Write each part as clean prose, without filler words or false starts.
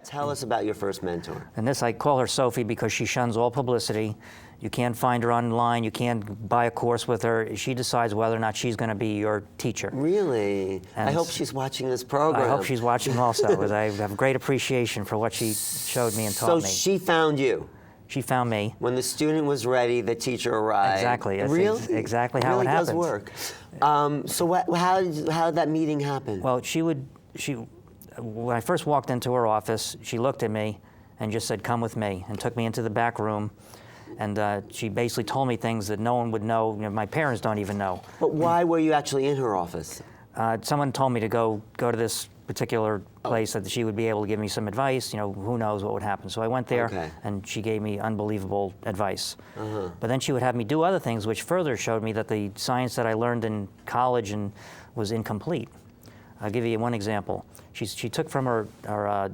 Tell us about your first mentor. And this, I call her Sophie because she shuns all publicity. You can't find her online. You can't buy a course with her. She decides whether or not she's going to be your teacher. Really? And I hope she's watching this program. I hope she's watching also, because I have great appreciation for what she showed me and taught me. So she found you? She found me. When the student was ready, the teacher arrived. Exactly. That's really? Exactly how it it happens. does work. So how did that meeting happen? Well, when I first walked into her office, she looked at me and just said, "Come with me," and took me into the back room. And she basically told me things that no one would know. My parents don't even know. But why were you actually in her office? Someone told me to go to this particular place, that she would be able to give me some advice. Who knows what would happen. So I went there, and she gave me unbelievable advice. But then she would have me do other things, which further showed me that the science that I learned in college was incomplete. I'll give you one example. She took from her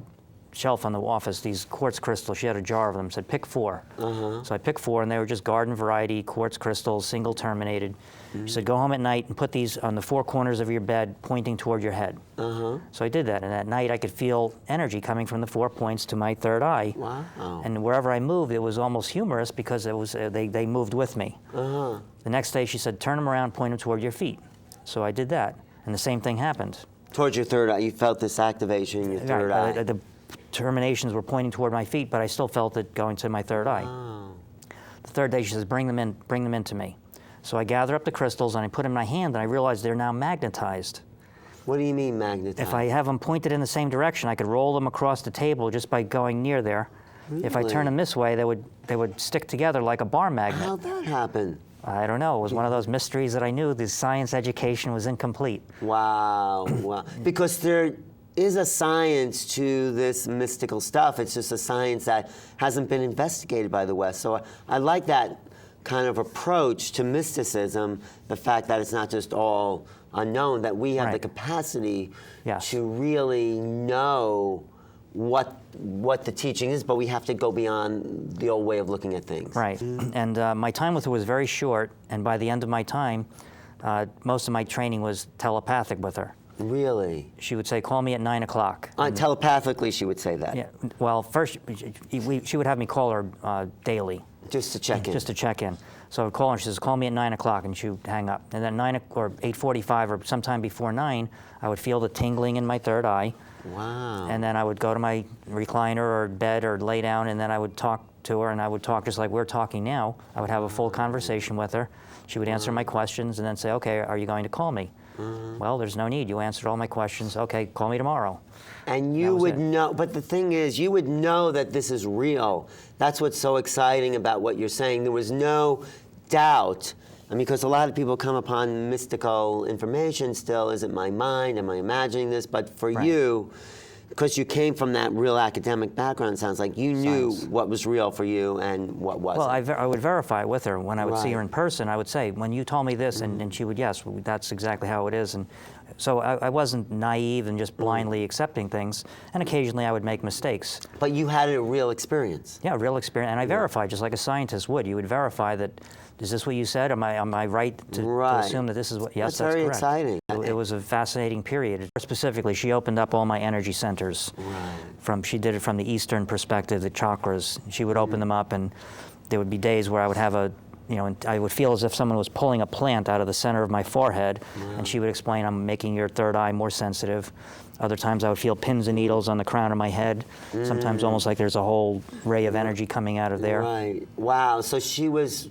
shelf on the office these quartz crystals. She had a jar of them, said pick 4. So I picked 4, and they were just garden variety quartz crystals, single terminated. She said, go home at night and put these on the 4 corners of your bed pointing toward your head. So I did that, and at night I could feel energy coming from the 4 points to my third eye. Wow. And wherever I moved, it was almost humorous because it was they moved with me. The next day she said, turn them around, point them toward your feet. So I did that, and the same thing happened. Towards your third eye, you felt this activation in your third eye. The terminations were pointing toward my feet, but I still felt it going to my third eye. The third day she says, bring them into me. So I gather up the crystals and I put them in my hand, and I realize they're now magnetized. What do you mean magnetized? If I have them pointed in the same direction, I could roll them across the table just by going near there. Really? If I turn them this way, they would stick together like a bar magnet. How'd that happen? I don't know. It was one of those mysteries that I knew the science education was incomplete. Wow, wow. Because there is a science to this mystical stuff. It's just a science that hasn't been investigated by the West. So I like that kind of approach to mysticism, the fact that it's not just all unknown, that we have the capacity to really know what the teaching is, but we have to go beyond the old way of looking at things. Right. And my time with her was very short, and by the end of my time, most of my training was telepathic with her. Really? She would say, call me at 9 o'clock. Telepathically she would say that? Yeah. Well, first, she would have me call her daily. Just to check in? Just to check in. So I would call her, and she says, call me at 9 o'clock, and she would hang up. And then 9 or 8:45 or sometime before 9, I would feel the tingling in my third eye. Wow. And then I would go to my recliner or bed or lay down, and then I would talk to her, and I would talk just like we're talking now. I would have a full conversation with her. She would answer my questions and then say, okay, are you going to call me? Well, there's no need. You answered all my questions. Okay, call me tomorrow. And you would know, but the thing is, you would know that this is real. That's what's so exciting about what you're saying. There was no doubt. I mean, because a lot of people come upon mystical information still. Is it my mind? Am I imagining this? But for you, because you came from that real academic background, it sounds like you knew what was real for you and what wasn't. Well, I would verify it with her. When I would see her in person, I would say, when you told me this, and she would, yes, that's exactly how it is. And so I wasn't naive and just blindly accepting things, and occasionally I would make mistakes. But you had a real experience. Yeah, a real experience, and I verified, just like a scientist would. You would verify that, is this what you said? Am I right to assume that this is what? Yes, that's very correct. Exciting. It was a fascinating period. Specifically, she opened up all my energy centers. She did it from the Eastern perspective, the chakras. She would open them up, and there would be days where I would have I would feel as if someone was pulling a plant out of the center of my forehead, and she would explain, I'm making your third eye more sensitive. Other times I would feel pins and needles on the crown of my head. Sometimes almost like there's a whole ray of energy coming out of there. Right. Wow. So she was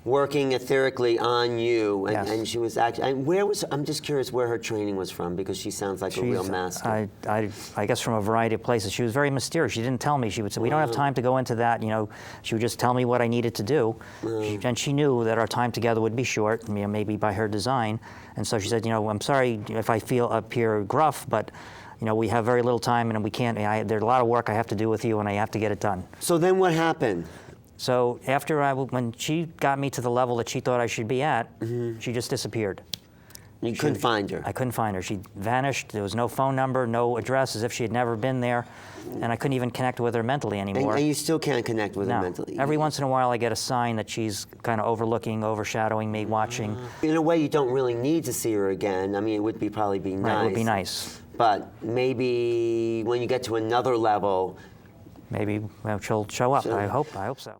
working etherically on you, and she was actually. And I'm just curious where her training was from, because she sounds like a real master. I guess from a variety of places. She was very mysterious. She didn't tell me. She would say, we don't have time to go into that. She would just tell me what I needed to do. And she knew that our time together would be short, maybe by her design. And so she said, I'm sorry if I feel up here gruff, but we have very little time, and we can't. There's a lot of work I have to do with you, and I have to get it done. So then what happened? So when she got me to the level that she thought I should be at, she just disappeared. You couldn't find her? I couldn't find her. She vanished. There was no phone number, no address, as if she had never been there. And I couldn't even connect with her mentally anymore. And you still can't connect with her mentally? Every once in a while I get a sign that she's kind of overshadowing me, watching. In a way, you don't really need to see her again. I mean, it would probably be nice. Right, it would be nice. but maybe when you get to another level, maybe she'll show up. I hope so.